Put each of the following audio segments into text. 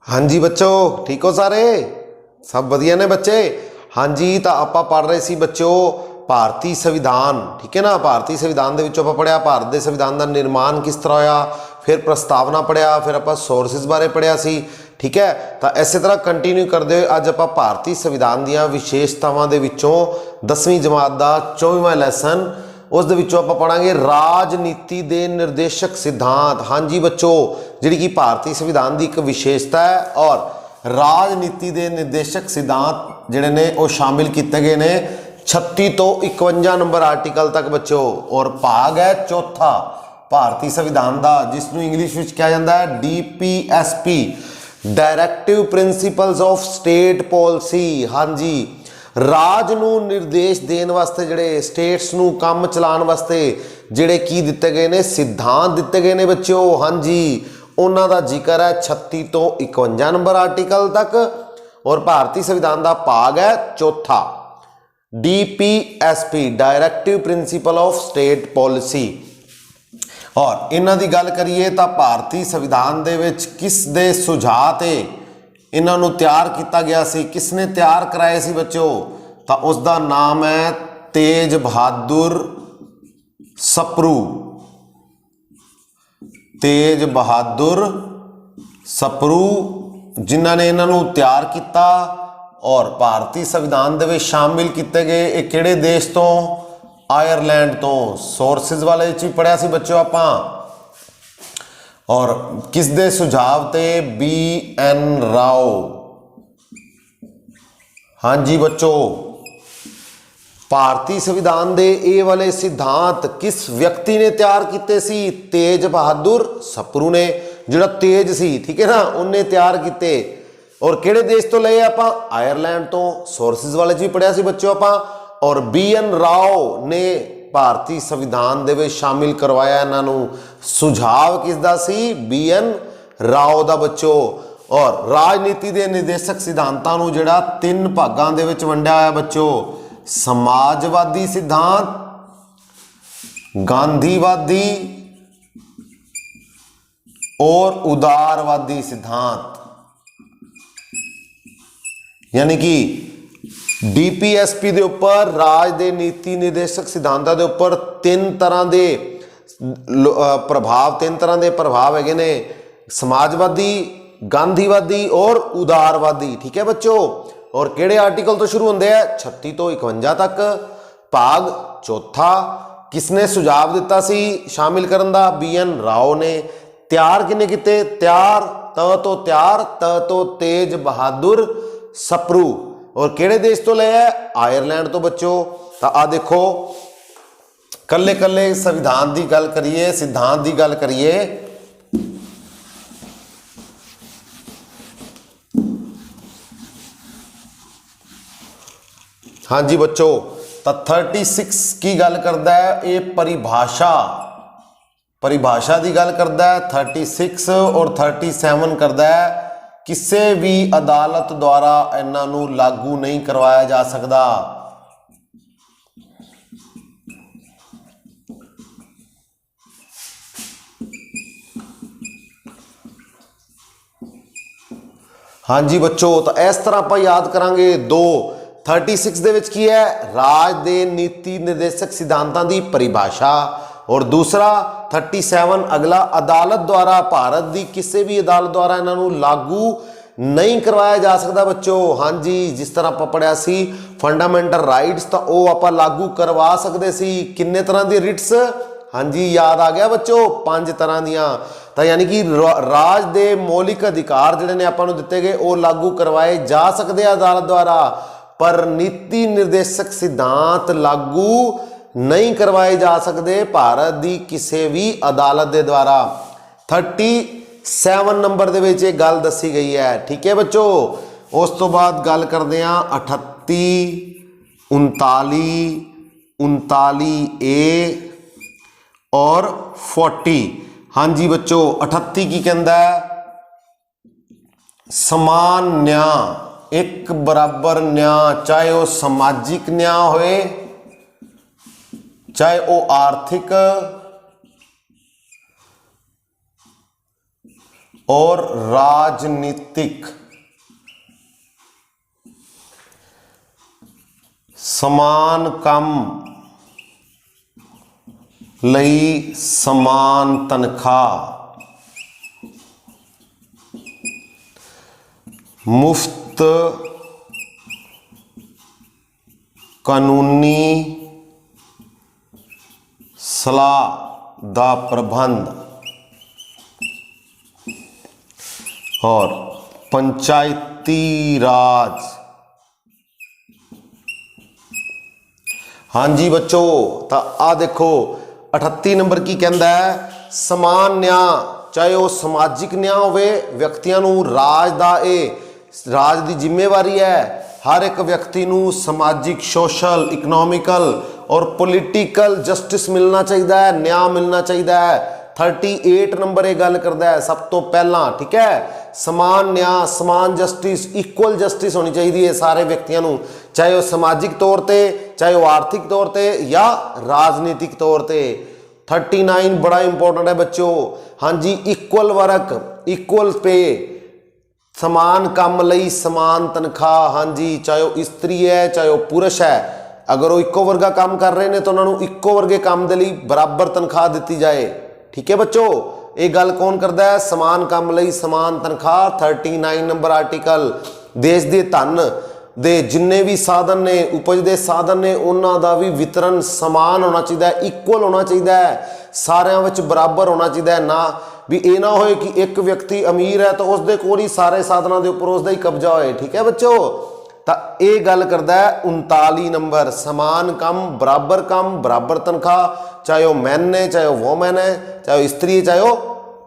हाँ जी बच्चों, ठीक हो सारे? सब बढ़िया ने बच्चे? हाँ जी, तो आप पढ़ रहे सी बच्चों भारतीय संविधान, ठीक है ना। भारतीय संविधान दे विचों पढ़िया भारत के संविधान का निर्माण किस तरह होया, फिर प्रस्तावना पढ़िया, फिर आप सोर्सिस बारे पढ़िया सी, ठीक है। तो इस तरह कंटिन्यू करते हुए अज आप भारतीय संविधान दी विशेषतावां दे विचों 10वीं जमात का 24वां लैसन उस दे विचों आप पढ़ांगे राजनीति के निर्देशक सिद्धांत। हाँ जी बच्चों, जी कि भारतीय संविधान की एक विशेषता है और राजनीति के निर्देशक सिद्धांत जिहड़े ने वो शामिल किए गए ने 36 तो 51 नंबर आर्टिकल तक बच्चों। और भाग है चौथा भारतीय संविधान का, जिसनों इंग्लिश में कहा जाता है DPSP, directive principles of state policy. हाँ जी, राज नूं निर्देश देने वास्ते जिहड़े स्टेट्स नूं काम चलाने वास्ते जिहड़े की दिते गए ने सिद्धांत दिते गए ने बच्चों। हाँ जी, उन्हां दा जिक्र है 36 तो 51 नंबर आर्टिकल तक। और भारतीय संविधान का भाग है चौथा DPSP, directive principal of state policy. और इन्हां दी गल करिए तो भारतीय संविधान दे विच किस दे सुझाव ते इन्हां नूं तैयार किया गया सी, किसने तैयार कराए सी बच्चों? तो उसका नाम है तेज बहादुर सप्रू। तेज बहादुर सप्रू जिन्हां ने इन्हां नूं तैयार किया और भारतीय संविधान दे विच शामिल किए गए। ये किहड़े देश तो? आयरलैंड तो। सोर्सिस वाले च पढ़िया सी बच्चों आपां। और किस दे सुझाव ते? BN राव। हाँ जी बच्चों, भारतीय संविधान दे ये वाले सिद्धांत किस व्यक्ति ने तैयार किए सी? तेज बहादुर सप्रू ने, जिहड़ा तेज सी, ठीक है ना, उन्हें तैयार किए। और किहड़े देश तो लए आपां? आयरलैंड तो। सोर्सिस वाले च भी पढ़िया सी बच्चों आपां। और BN राव ने भारतीय संविधान दे विच शामिल करवाया इन्हां नूं। सुझाव किसदा सी? BN राव दा बच्चों। और राजनीति के निर्देशक सिद्धांतां नूं जिहड़ा 3 भागां दे विच वंडिया होया बच्चों। समाजवादी सिद्धांत, गांधीवादी और उदारवादी सिद्धांत। यानी कि DPSP के उपर राज के नीति निर्देशक सिद्धांतों के उपर 3 तरह के प्रभाव, 3 तरह के प्रभाव है ने, समाजवादी, गांधीवादी और उदारवादी, ठीक है बच्चों। और किहड़े आर्टिकल तो शुरू होंगे हैं? 36 तो 51 तक। भाग चौथा किसने सुझाव दिता सी शामिल करन दा? BN राव ने। तैयार किने किते? तैयार त तो तेज बहादुर सप्रू। और किहड़े देश तो ले है? आयरलैंड तो बच्चों। तो आ देखो कल्ले कल्ले संविधान की गल करिए, सिद्धांत की गल करिए। हाँ जी बच्चों, तो 36 की गल करता है, ये परिभाषा की गल करता है 36। और 37 करता है किसी भी अदालत द्वारा इन्हां नूं लागू नहीं करवाया जा सकता। हाँ जी बच्चों, तो इस तरह आप याद करांगे। 36 दे विच की है? राज दे नीति निर्देशक सिद्धांतों की परिभाषा। और दूसरा 37 अगला अदालत द्वारा, भारत की किसी भी अदालत द्वारा इन्हां नूं लागू नहीं करवाया जा सकता बच्चों। हाँ जी, जिस तरह आप पढ़िया सी फंडामेंटल राइट्स, तो वो आप लागू करवा सकते सी। किन्ने तरह की रिट्स? हाँ जी, याद आ गया बच्चों, 5 तरह दियाँ। तो यानी कि राज के मौलिक अधिकार जिहड़े ने आपां नूं दिते गए वो लागू करवाए जा सकते हैं अदालत द्वारा, पर नीति निर्देशक सिद्धांत लागू नहीं करवाए जा सकते भारत की किसी भी अदालत के द्वारा। 37 नंबर दे विच एक गल दसी गई है, ठीक है बच्चों। उस तो बाद गल करते हैं 38, 39, 39A और 40। हाँ जी बच्चों, 38 की कहता है? समान न्याय, एक बराबर न्याय, चाहे वह समाजिक न्याय होए, चाहे वह आर्थिक और राजनीतिक समान काम ਲਈ समान तनख्वाह, मुफ्त कानूनी सलाह दा प्रबंध और पंचायती राज। हाँ जी बच्चों, तो आ देखो 38 नंबर की कहता है, समान न्याय, चाहे वो समाजिक न्याय होवे, व्यक्तियों नूं राज दा राज दी जिम्मेवारी है, हर एक व्यक्ति नूं समाजिक, सोशल, इकनोमिकल और पॉलिटिकल जस्टिस मिलना चाहिए है, न्याय मिलना चाहिए है। 38 नंबर ये गल करता है सब तो पहला, ठीक है, समान न्याय, समान जस्टिस, इक्वल जस्टिस होनी चाहिए सारे व्यक्तियों नूं, चाहे वो समाजिक तौर पर, चाहे वो आर्थिक तौर पर या राजनीतिक तौर पर। 39 बड़ा इंपॉर्टेंट है बच्चों। हाँ जी, इक्वल वर्क, इक्वल पे, समान काम लई समान तनख्वाह। हाँ जी, चाहे वो स्त्री है चाहे वो पुरुष है, अगर वो इक्को वर्गा काम कर रहे हैं तो उन्होंने इक्को वर्गे काम के लिए बराबर तनख्वाह दी जाए। ठीक है बच्चों, ये गल कौन करता है, समान काम लई समान तनख्वाह। 39 नंबर आर्टिकल, देश के धन दे जिन्ने भी साधन ने, उपज के साधन ने, उन्हों का भी वितरण समान होना चाहिए, इक्वल होना चाहिए, सारिਆਂ ਵਿੱਚ बराबर होना चाहिए। ना भी ये ना होए कि एक व्यक्ति अमीर है तो उसके कोल ही सारे साधनों के उपर उसका ही कब्जा होए। ठीक है बच्चों, तो ये गल करता है 39 नंबर, समान काम बराबर तनख्वाह, चाहे वो मैन है चाहे वो वोमैन है, चाहे वो स्त्री है चाहे वो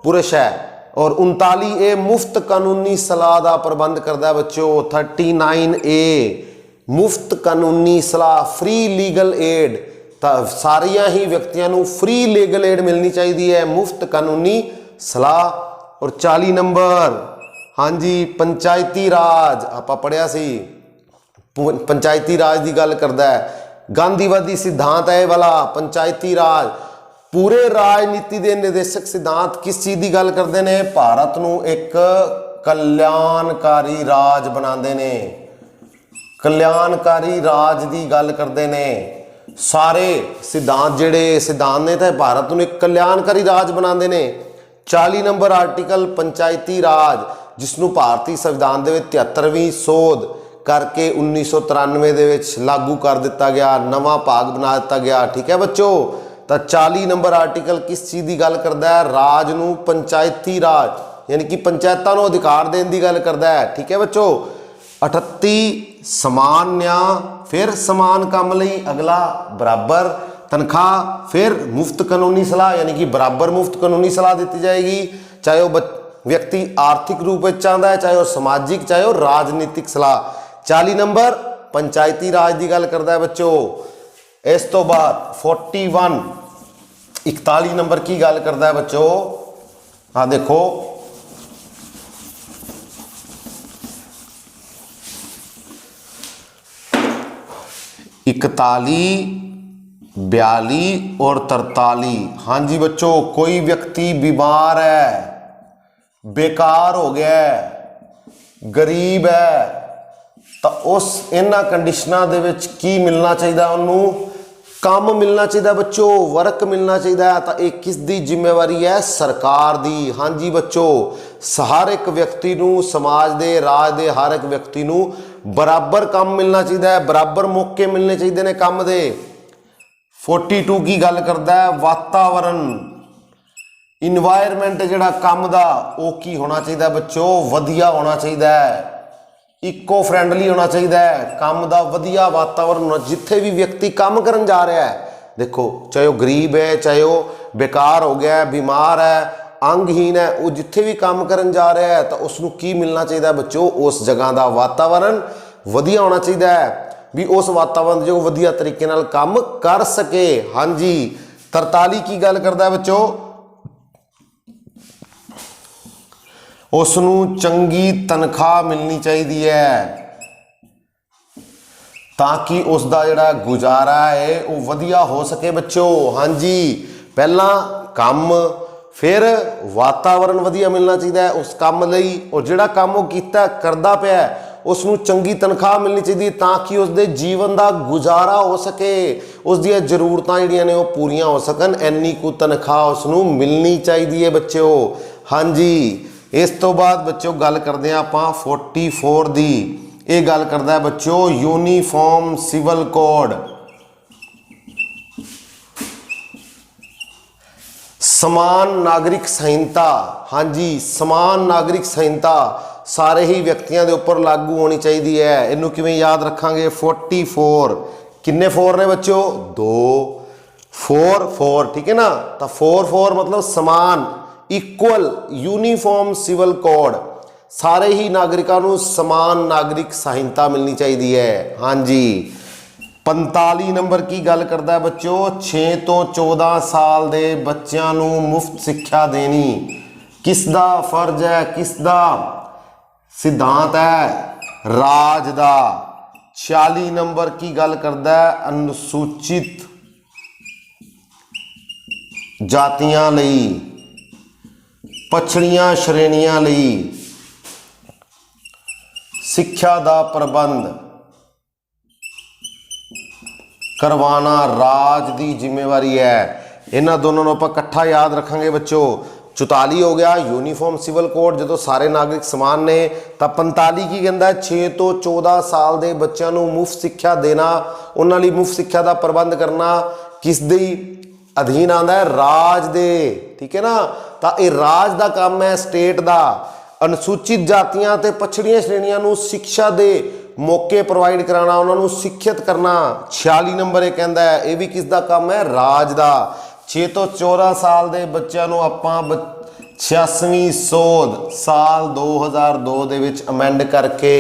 पुरुष है। और 39 ए मुफ्त कानूनी सलाह का प्रबंध करता है बच्चों। 39 ए मुफ्त कानूनी सलाह, फ्री लीगल एड, तो सारिया ही व्यक्तियों को फ्री लीगल एड मिलनी चाहिए है, मुफ्त कानूनी सलाह। और 40 नंबर, हाँ जी, पंचायती राज, आप पढ़िया सी, पंचायती राज की गल करता है, गांधीवादी सिद्धांत है वाला पंचायती राज। पूरे राजनीति के निर्देशक सिद्धांत किस चीज़ की गल करते हैं, भारत नूं एक कल्याणकारी राज बनाते हैं, कल्याणकारी राज की गल करते हैं। सारे सिद्धांत जिहड़े सिद्धांत ने तो भारत नूं एक कल्याणकारी राज बनाते हैं। 40 नंबर आर्टिकल पंचायती राज, जिसनों भारतीय संविधान के 73वीं सोध करके 1993 दे विच लागू कर दिता गया, नवा भाग बना दिता गया। ठीक है बच्चों, तो 40 नंबर आर्टिकल किस चीज़ की गल करता है, राज नूं पंचायती राज, यानी कि पंचायतों को अधिकार देने की गल करता है। ठीक है बच्चों। 38 समान न्याय, फिर समान काम लई अगला बराबर तनख्वाह, फिर मुफ्त कानूनी सलाह, यानी कि बराबर मुफ्त कानूनी सलाह दी जाएगी, चाहे वो व्यक्ति आर्थिक रूप में चाहता है, चाहे वो सामाजिक, चाहे वो राजनीतिक सलाह। 40 नंबर पंचायती राज की गल करता है बच्चों। इस तो बाद 41 41 नंबर की गल करता है बच्चों। हाँ देखो, इकताली, 42 और 43। हाँ जी बच्चों, कोई व्यक्ति बीमार है, बेकार हो गया है, गरीब है, तो उस इन्हां कंडीशनां दे विच की मिलना चाहिए, उन्होंने काम मिलना चाहिए बच्चों, वर्क मिलना चाहिए। तो एक किस दी जिम्मेवारी है, सरकार दी। हाँ जी बच्चों, हर एक व्यक्ति नूं, समाज दे, राज दे हर एक व्यक्ति नूं बराबर काम मिलना चाहिए, बराबर मौके मिलने चाहिए ने काम दे। 42 की गल करता है वातावरण, इन्वायरमेंट जिहड़ा काम दा वो की होना चाहिए बच्चों, वधिया होना चाहिए, इको फ्रेंडली होना चाहिए, काम का वधिया वातावरण होना। जिथे भी व्यक्ति काम करन जा रहा है, देखो चाहे वो गरीब है, चाहे वो बेकार हो गया है, बीमार है, अंगहीन है, वो जिथे भी काम करन जा रहा है तो उसनों की मिलना चाहिए बच्चों, उस जगह का वातावरण वधिया होना चाहिए भी उस वातावरण जो वधिया तरीके नाल काम कर सके। हाँ जी। 43 की गल करता है बच्चों, उसनूं चंगी तनख्वाह मिलनी चाहिए है ताकि उसका जिहड़ा गुजारा है वो वधिया हो सके बच्चों। हाँ जी, पहला काम फिर वातावरण वधिया मिलना चाहिए उस काम लई, और जिहड़ा काम वो कीता करदा पिया उसनूं चंगी तनख्वाह मिलनी चाहिए ताकि उसके जीवन का गुजारा हो सके, उसदियां जरूरतां जिहड़ियां ने वो पूरियां हो सकन, इन्नी कु तनख्वाह उसनूं मिलनी चाहिए है बच्चों। हाँ जी, इस तो बाद बच्चों गल करते हैं आपां 44 दी। ये गल करता है बच्चों यूनीफॉर्म सिविल कोड, समान नागरिक संहिता। हाँ जी, समान नागरिक संहिता सारे ही व्यक्तियों के उपर लागू होनी चाहिए है। इनू किवें याद रखांगे 44 किन्ने 4 ने बच्चों 2 4 4 ठीक है ना। तो 4 मतलब समान इक्वल यूनीफॉर्म सिविल कोड, सारे ही नागरिकों को समान नागरिक संहिता मिलनी चाहिए है। हाँ जी, 45 नंबर की गल करता है बच्चों 6 तो 14 साल के बच्चों को मुफ्त शिक्षा देनी किसदा फर्ज है, किसदा सिद्धांत है, राज दा। 46 नंबर की गल करता है अनुसूचित जातियां लई, पछड़ियां श्रेणियां लई सिक्ख्या दा प्रबंध करवाना राज की जिम्मेवारी है। इन्होंने दोनों को आप इकट्ठा याद रखेंगे बच्चों। 44 हो गया यूनीफॉर्म सिविल कोड जो सारे नागरिक समान ने, तो 45 की कहता 6 तो 14 साल के बच्चों को मुफ्त शिक्षा देना, उन्होंने मुफ्त शिक्षा का प्रबंध करना किस दे अधीन आता है, राज दे। ठीक है ना, तो यह राज का काम है स्टेट का। अनुसूचित जातियां ते पछड़ियां श्रेणियां को शिक्षा दे मौके प्रोवाइड कराना, उन्होंने शिक्षित करना। 46 नंबर ये कहता है यह भी किसका काम है, राज का। 6 तो 14 साल के बच्चों को आपां 86वीं सोध साल 2002 दे विच अमेंड करके,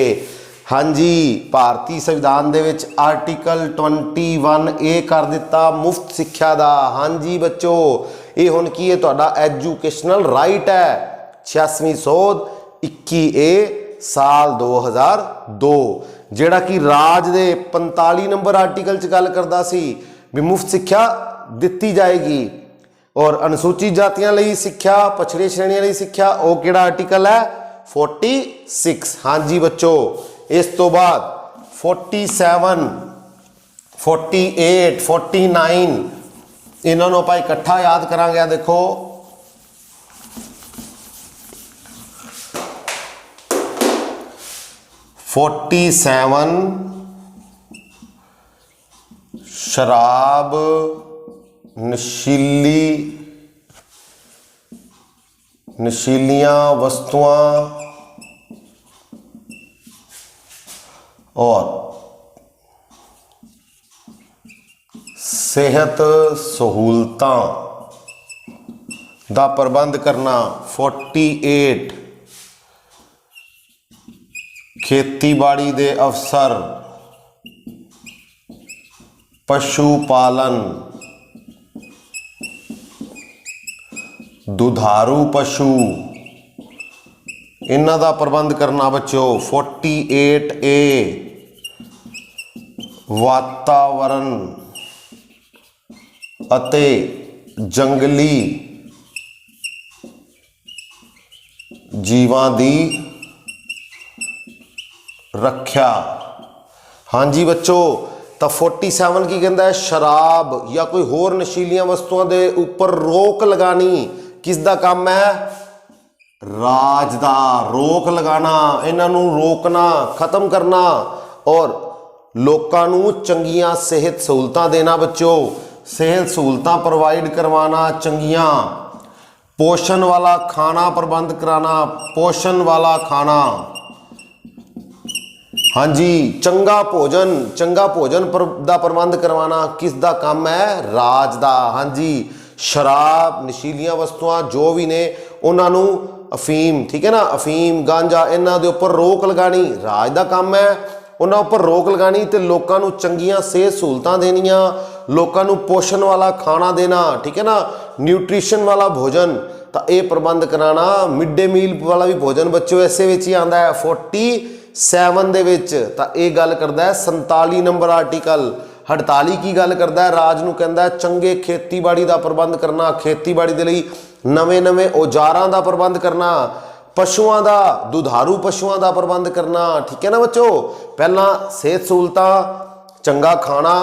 हाँ जी, भारतीय संविधान दे विच आर्टिकल 21A कर दिता मुफ्त शिक्षा का। हाँ जी बच्चों, ये हुण की है तुहाडा एजुकेशनल राइट है। 86वीं सोध 21A साल 2002 जिहड़ा कि राज दे 45 नंबर आर्टिकल च गल करदा सी भी मुफ्त शिक्षा दिती जाएगी, और अनुसूचित जातियां लई शिक्षा, पछड़े श्रेणियां लई शिक्षा, वो किहड़ा आर्टिकल है 46। हाँ जी बच्चों, इस तो बाद 47 48 49 इन्होंने आप इकट्ठा याद करांगे। देखो 47 शराब नशीलियां वस्तुआं और सेहत सहूलतां दा प्रबंध करना। 48 खेतीबाड़ी दे अफसर, पशु पालन, दुधारू पशु इन्हां दा प्रबंध करना बच्चों। 48A वातावरण अते जंगली जीवां दी रख्या। हाँ जी बच्चों, तो 47 की कहता है शराब या कोई होर नशीलियां वस्तुओं के ऊपर रोक लगानी किसका काम है, राज दा। रोक लगाना, इन्हों रोकना, खत्म करना और लोगों को चंगियां सेहत सहूलतां देना बच्चों। सेहत सहूलतां प्रोवाइड करवाना चंगियां, पोषण वाला खाना प्रबंध कराना, पोषण वाला खाना। हाँ जी, चंगा भोजन का प्रबंध करवाना किसका काम है, राज दा। हाँ जी, शराब नशीलियां वस्तुआं जो भी ने उन्होंने अफीम, ठीक है ना, अफीम गांजा इन्हों के उपर रोक लगानी राज का काम है। उन्होंने उपर रोक लगानी तो लोगों को चंगियां सेहत सहूलतां देनियां, लोगों को पोषण वाला खाना देना, ठीक है ना, न्यूट्रीशन वाला भोजन, तो ये प्रबंध कराना। मिड डे मील वाला भी भोजन बच्चों इसे विच ही आता है 47 दे विच। तो ये गल करता है 47 नंबर आर्टिकल। 48 की गल करता है राज नूं कहंदा है चंगे खेतीबाड़ी का प्रबंध करना, खेतीबाड़ी के लिए नवे नवे औजारां दा प्रबंध करना, पशुआं दा, दुधारू पशुआं दा प्रबंध करना। ठीक है ना बच्चों, पहला सेहत सहूलतां, चंगा खाना,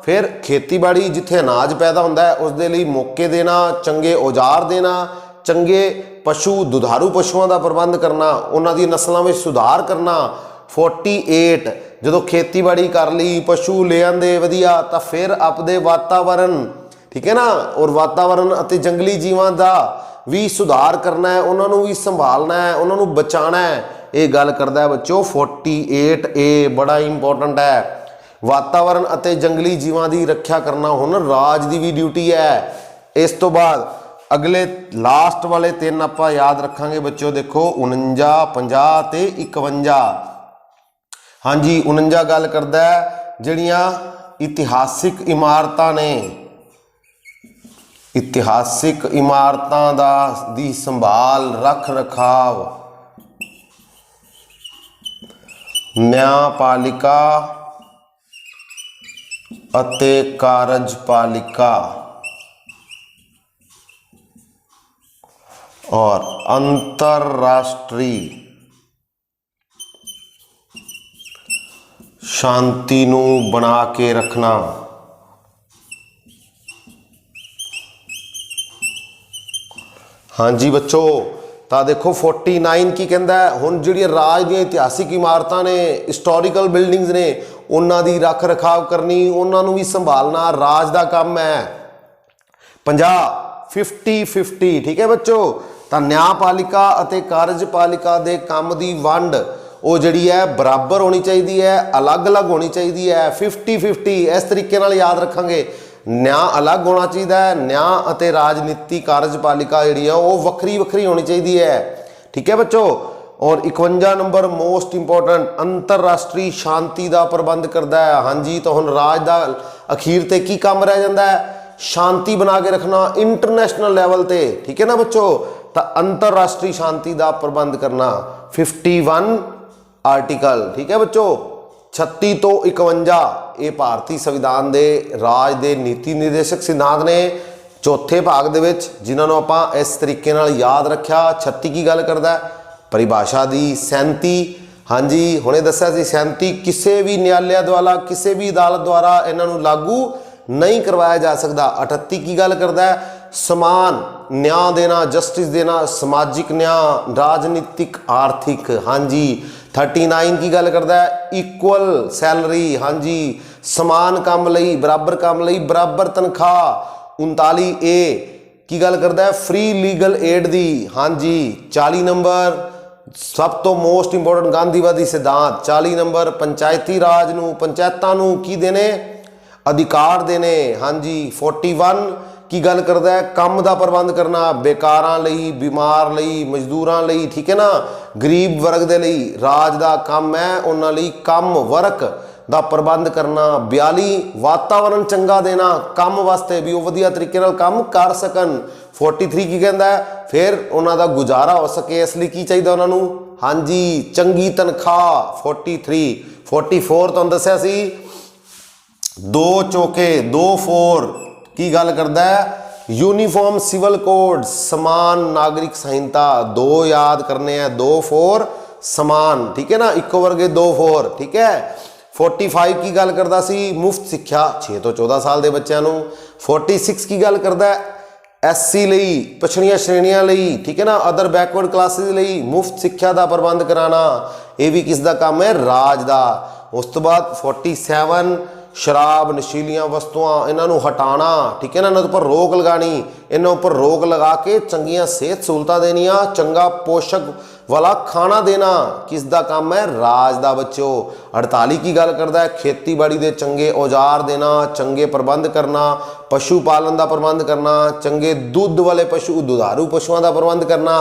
फिर खेतीबाड़ी जिथे अनाज पैदा होंदा है उस दे लई मौके देना, चंगे औजार देना, चंगे पशु दुधारू पशुआं दा प्रबंध करना, उन्हां दी नस्लों में सुधार करना। 48 जो खेतीबाड़ी कर ली, पशु ले आंदे वधिया, तो फिर आपदे वातावरण, ठीक है ना, और वातावरण अते जंगली जीवां दा भी सुधार करना है, उन्होंने भी संभालना है, उन्होंने बचाना है। ये गल करता है बच्चों 48A, बड़ा इंपॉर्टेंट है। वातावरण अते जंगली जीवां की रक्षा करना हुण राज की भी ड्यूटी है। इस तो बाद अगले लास्ट वाले 3 आपां याद रखांगे बच्चों, देखो 49, 50 ते 51। हाँ जी, 49 गल करदा है जिहड़ियां इतिहासिक इमारतां ने, इतिहासिक इमारतां दी संभाल रख रखाव, न्यायपालिका अते कार्यपालिका और अंतरराष्ट्रीय शांति नू बना के रखना। हाँ जी बच्चों, तो देखो 49 की कहता है, हुण जिहड़ियां राज दी इतिहासिक इमारतां ने, हिस्टोरिकल बिल्डिंग्स ने, उन्हां दी रख रखाव करनी, उन्हां नूं भी संभालना राज दा काम है। 50 50-50, ठीक है बच्चों, तो न्यायपालिका अते कार्यपालिका दे काम दी वंड वो जिहड़ी है बराबर होनी चाहिए है, अलग अलग होनी चाहिए है। 50-50 इस तरीके नाल याद रखांगे। न्याय अलग होना चाहिए है, न्याय अते राजनीति कार्यपालिका जिहड़ी है वो वक्री वक्री होनी चाहिए है। ठीक है बच्चों, और 51 नंबर मोस्ट इंपोर्टेंट, अंतरराष्ट्रीय शांति का प्रबंध करता है। हाँ जी, तो हुण राज का अखीर ते की काम रह जाता है, शांति बना के रखना इंटरनेशनल लैवल ते। ठीक है ना बच्चों, तो अंतरराष्ट्रीय शांति का प्रबंध करना 51 आर्टिकल। ठीक है बच्चों, 36 तो 51 ये भारतीय संविधान दे राज दे नीति निर्देशक सिद्धांत ने चौथे भाग दे विच, जिन्होंने आपां इस तरीके नाल याद रखा। 36 की गल करदा है परिभाषा दी। 37, हाँ जी हुणे दस्सिया सी 37 किसी भी न्यायालय द्वारा, किसी भी अदालत द्वारा इन्हों लागू नहीं करवाया जा सकता। 38 की गल करता है समान न्याय देना, जस्टिस देना, सामाजिक न्याय, राजनीतिक, आर्थिक। हाँ जी 39 की गल करता है इक्वल सैलरी। हाँ जी समान काम लई, बराबर काम लई बराबर तनख्वाह। 39A की गल करता है फ्री लीगल एड दी। हाँ जी 40 नंबर सब तो मोस्ट इंपोर्टेंट गांधीवादी सिद्धांत। 40 नंबर पंचायती राज नूं, पंचायतां नूं की देने अधिकार देने। हाँ जी 41 की गल करता है काम का प्रबंध करना, बेकारां लई, बीमार लई, मजदूरां लई। ठीक है ना, गरीब वर्ग दे लई राज का काम है, उन्हां लई काम वर्क का प्रबंध करना। 42 वातावरण चंगा देना काम वास्ते भी वो वधिया तरीके नाल काम कर सकन। 43 की कहता है फिर उन्हां दा गुजारा हो सके, इसलिए की चाहिए उन्हां नूं, हाँ जी चंगी तनख्वाह। 43 44 तुहानूं दस्सिया सी 2 चौके 2 4 की गल करता है यूनीफॉर्म सिविल कोड, समान नागरिक संहिता। 2 याद करने हैं, 2 4 समान। ठीक है ना, इको वर्गे 2 4। ठीक है 45 की गल करता सी मुफ्त सिक्ख्या 6 तो 14 साल के बच्चों नूं। 46 की गल करता है SC लई, पछड़ियां श्रेणियां लई। ठीक है ना, अदर बैकवर्ड क्लासिस लई मुफ्त सिक्ख्या का प्रबंध कराना, ये भी किसका काम है, राज का। उस तो बाद 47 शराब नशीलियां वस्तुआं इन्हों हटाना। ठीक है ना, इन्हों पर रोक लगानी, इन्हों पर रोक लगा के चंगियां सेहत सहूलतां देनिया, चंगा पोषक वाला खाना देना, किसका काम है, राज का बच्चों। 48 की गल करता है खेतीबाड़ी के चंगे औजार देना, चंगे प्रबंध करना, पशु पालन का प्रबंध करना, चंगे दुध वाले पशु दुधारू पशुओं का प्रबंध करना।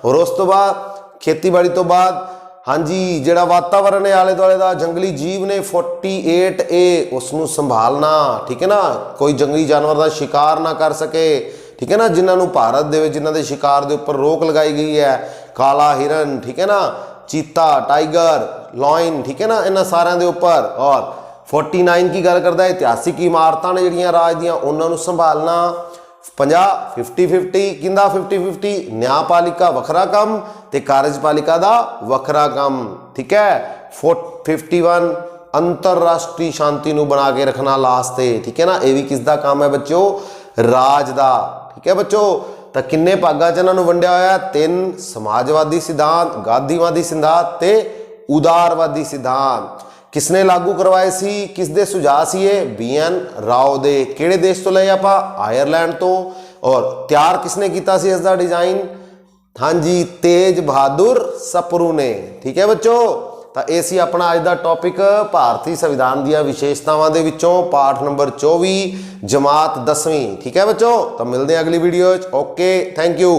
और उस तो बाद खेतीबाड़ी तो बाद हाँ जी जिहड़ा वातावरण है आले दुआले का जंगली जीव ने 48A उसनूं संभालना। ठीक है ना, कोई जंगली जानवर का शिकार ना कर सके। ठीक है ना, जिन्होंने भारत दे जिन्हों के शिकार के उपर रोक लगाई गई है, काला हिरन, ठीक है ना, चीता, टाइगर, लॉयन, ठीक है ना, इन्होंने सारिਆਂ के उपर। और 49 की गल करता है इतिहासिक इमारतां ने जिहड़ियां राज दियां उन्होंने संभालना। 50 50-50 किंदा 50-50 न्यायपालिका वखरा काम ते कार्यपालिका दा वखरा काम। ठीक है 51 अंतरराष्ट्रीय शांति नू बना के रखना लास्ट ते। ठीक है ना, ये भी किसका काम है बच्चों, राज दा। ठीक है बच्चों, तो किन्ने भागां च इन्हां नू वंडिया होया, 3 समाजवादी सिद्धांत, गांधीवादी सिद्धांत ते उदारवादी सिद्धांत। किसने लागू करवाए सी, किस दे सुझाव सी ये, BN राव दे। किहड़े देश तो लए आपां, आयरलैंड तो। और तैयार किसने कीता सी इसका डिजाइन, हाँ जी तेज बहादुर सप्रू ने। ठीक है बच्चों, तो ये सी अपना अज का टॉपिक भारतीय संविधान दी विशेषतावां दे विचों पाठ नंबर 24 जमात 10वीं। ठीक है बच्चों, तो मिलते हैं अगली वीडियो। Okay, thank you.